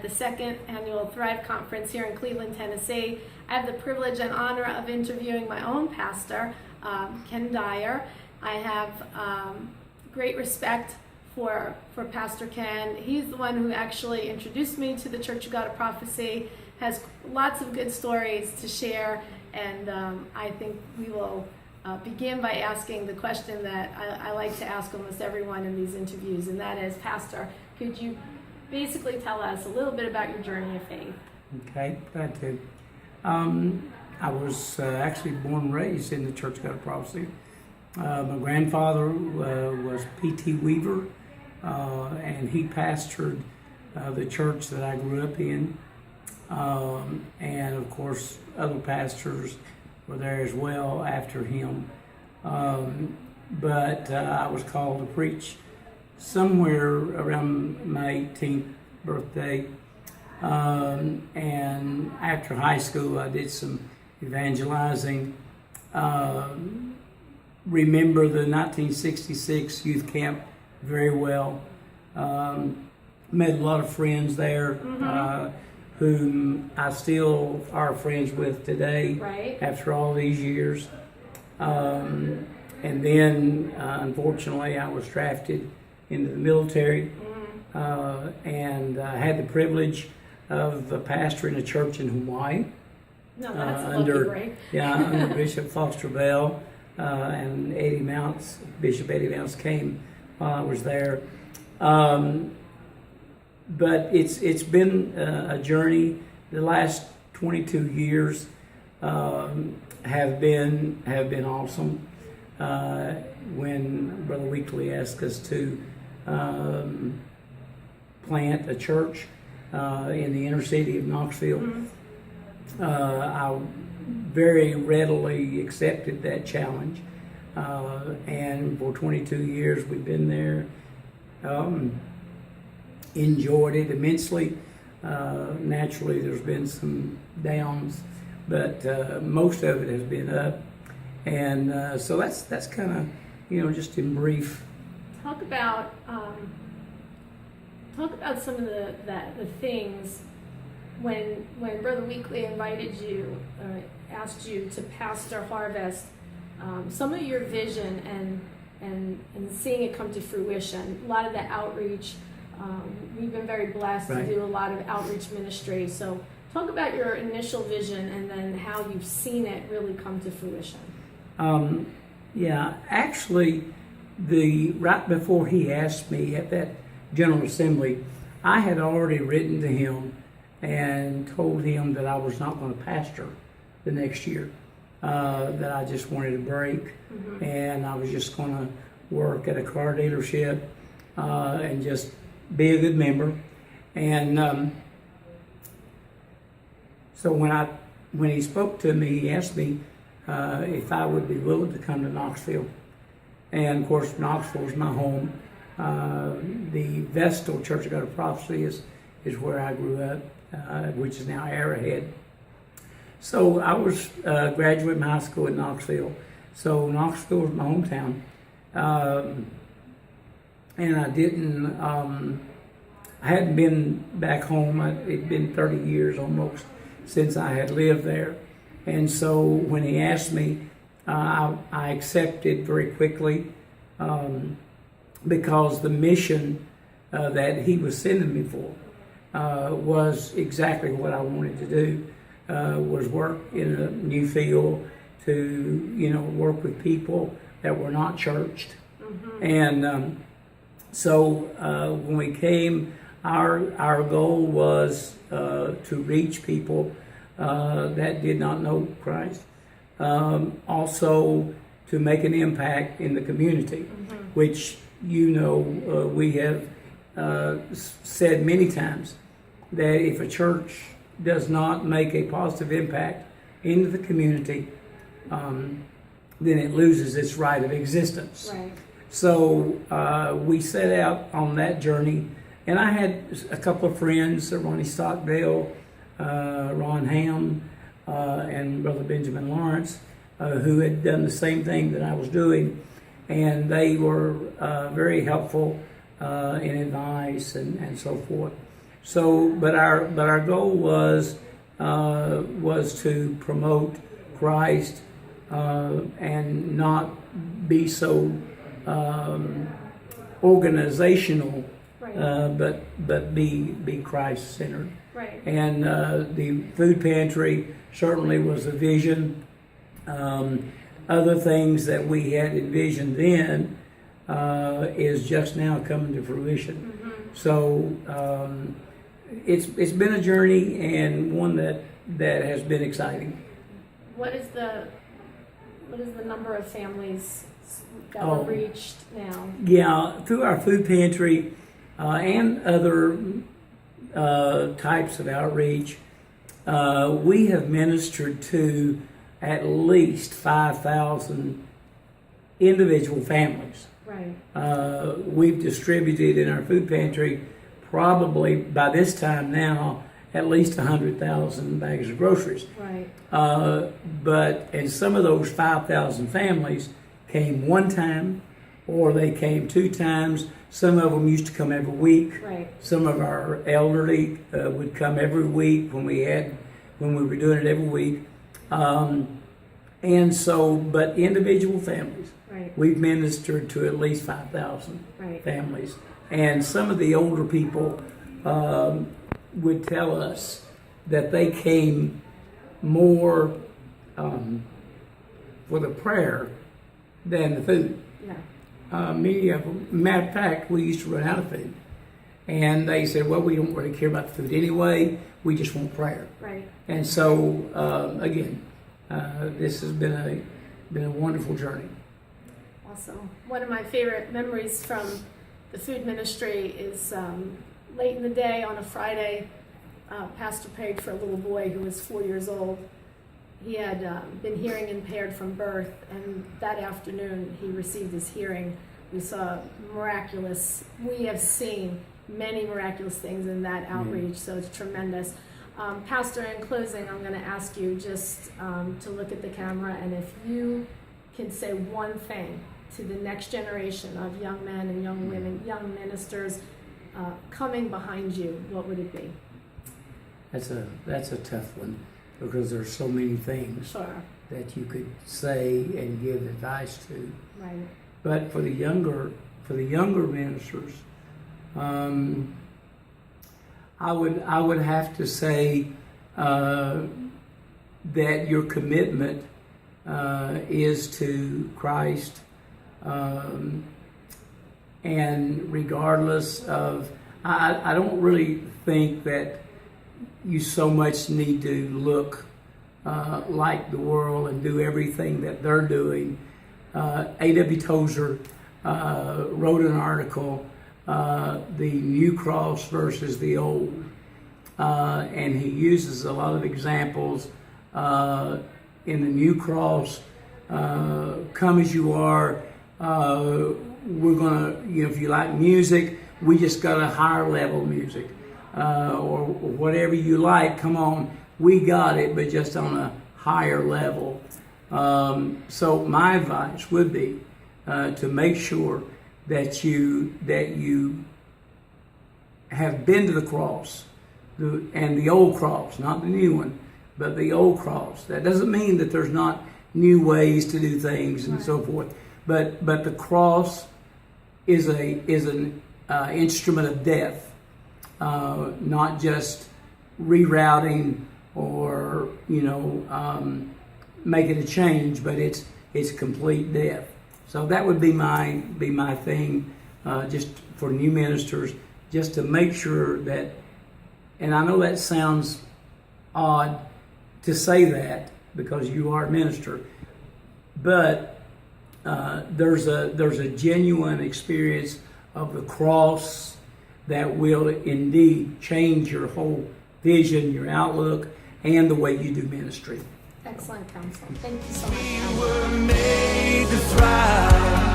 the second annual Thrive Conference here in Cleveland, Tennessee. I have the privilege and honor of interviewing my own pastor, Ken Dyer. I have great respect for Pastor Ken. He's the one who actually introduced me to the Church of God of Prophecy, has lots of good stories to share, and I think we will begin by asking the question that I like to ask almost everyone in these interviews, and that is, Pastor, could you basically tell us a little bit about your journey of faith? Okay, glad to. I was actually born and raised in the Church of God of Prophecy. My grandfather was P.T. Weaver, and he pastored the church that I grew up in. And of course, other pastors were there as well after him. But I was called to preach somewhere around my 18th birthday. And after high school, I did some evangelizing. Remember the 1966 youth camp very well. Met a lot of friends there. Whom I still are friends with today, right, after all these years. And then, unfortunately, I was drafted into the military, and I had the privilege of pastoring a church in Hawaii. No, that's a lucky break. Under Bishop Foster Bell, and Bishop Eddie Mounts came while I was there. But it's been a journey. The last 22 years have been awesome. When Brother Weekly asked us to plant a church in the inner city of Knoxville, I very readily accepted that challenge. And for 22 years we've been there. Enjoyed it immensely. Naturally, there's been some downs, but most of it has been up. And so that's kind of, just in brief. Talk about some of the things when Brother Weekly invited you, asked you to pastor Harvest. Some of your vision and seeing it come to fruition. A lot of the outreach. We've been very blessed to do a lot of outreach ministry. So talk about your initial vision and then how you've seen it really come to fruition. Actually, right before he asked me at that General Assembly, I had already written to him and told him that I was not going to pastor the next year, that I just wanted a break, and I was just going to work at a car dealership and just be a good member. And so when he spoke to me, he asked me if I would be willing to come to Knoxville. And of course, Knoxville is my home. The Vestal Church of God of Prophecy is where I grew up, which is now Arrowhead. So I was graduating high school in Knoxville. So Knoxville was my hometown. And I didn't, I hadn't been back home. It'd been 30 years almost since I had lived there. And so when he asked me, I accepted very quickly, because the mission that he was sending me for was exactly what I wanted to do, was work in a new field, to, work with people that were not churched. And so when we came, our goal was to reach people that did not know Christ. Also to make an impact in the community, which we have said many times that if a church does not make a positive impact into the community, then it loses its right of existence. Right. So we set out on that journey, and I had a couple of friends, Ronnie Stockdale, Ron Ham, and Brother Benjamin Lawrence, who had done the same thing that I was doing, and they were very helpful in advice and so forth. So, but our goal was to promote Christ and not be so organizational, Right. but be Christ centered. Right. And the food pantry certainly was a vision. Other things that we had envisioned then is just now coming to fruition. Mm-hmm. So it's been a journey, and one that has been exciting. What is the number of families that Oh. are reached now? Yeah, through our food pantry and other types of outreach, we have ministered to at least 5,000 individual families. Right. We've distributed in our food pantry probably by this time now at least 100,000 bags of groceries. Right. And some of those 5,000 families came one time, or they came two times. Some of them used to come every week. Right. Some of our elderly would come every week when we were doing it every week. And so, but individual families, Right. we've ministered to at least 5,000 Right. families. And some of the older people would tell us that they came more for the prayer than the food. Yeah. Many of them, matter of fact, we used to run out of food. And they said, well, we don't really care about the food anyway, we just want prayer. Right. And so, again, this has been a wonderful journey. Awesome. One of my favorite memories from the food ministry is late in the day on a Friday, Pastor prayed for a little boy who was 4 years old. He had been hearing impaired from birth, and that afternoon he received his hearing. We have seen many miraculous things in that outreach, so it's tremendous. Pastor, in closing, I'm going to ask you just to look at the camera, and if you can say one thing to the next generation of young men and young women, young ministers coming behind you, what would it be? That's a tough one, because there's so many things Sure. that you could say and give advice to. Right. But for the younger ministers, I would have to say that your commitment is to Christ, and regardless of, I don't really think that you so much need to look like the world and do everything that they're doing. A.W. Tozer wrote an article, The New Cross versus the Old, and he uses a lot of examples. In the New Cross, come as you are. We're gonna, if you like music, we just got a higher level music, or whatever you like. Come on, we got it, but just on a higher level. So my advice would be to make sure that you have been to the cross, and the old cross, not the new one, but the old cross. That doesn't mean that there's not new ways to do things and so forth, but the cross is an instrument of death, not just rerouting or making a change, but it's complete death. So that would be my thing, just for new ministers, just to make sure that. And I know that sounds odd to say that because you are a minister, but there's a genuine experience of the cross that will indeed change your whole vision, your outlook, and the way you do ministry. Excellent counsel. Thank you so much. We were made to thrive.